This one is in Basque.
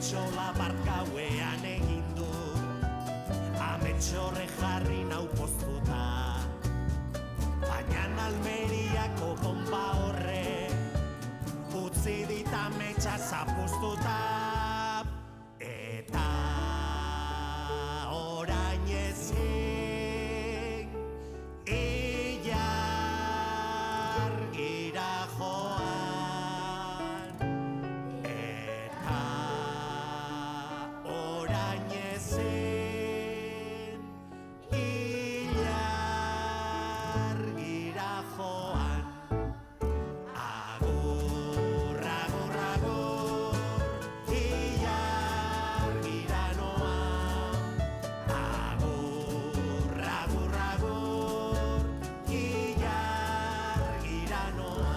Ametxola bart gauean egin du, ametxorre jarri nau poztuta, baina Almeriako bomba horre utzi dit ametxa zapuztuta. Eta orain ezin ilargira joan, eta orain ezin ilargira joan. Agur, agur, agur, ilargira noa. Agur, agur, agur, ilargira noa.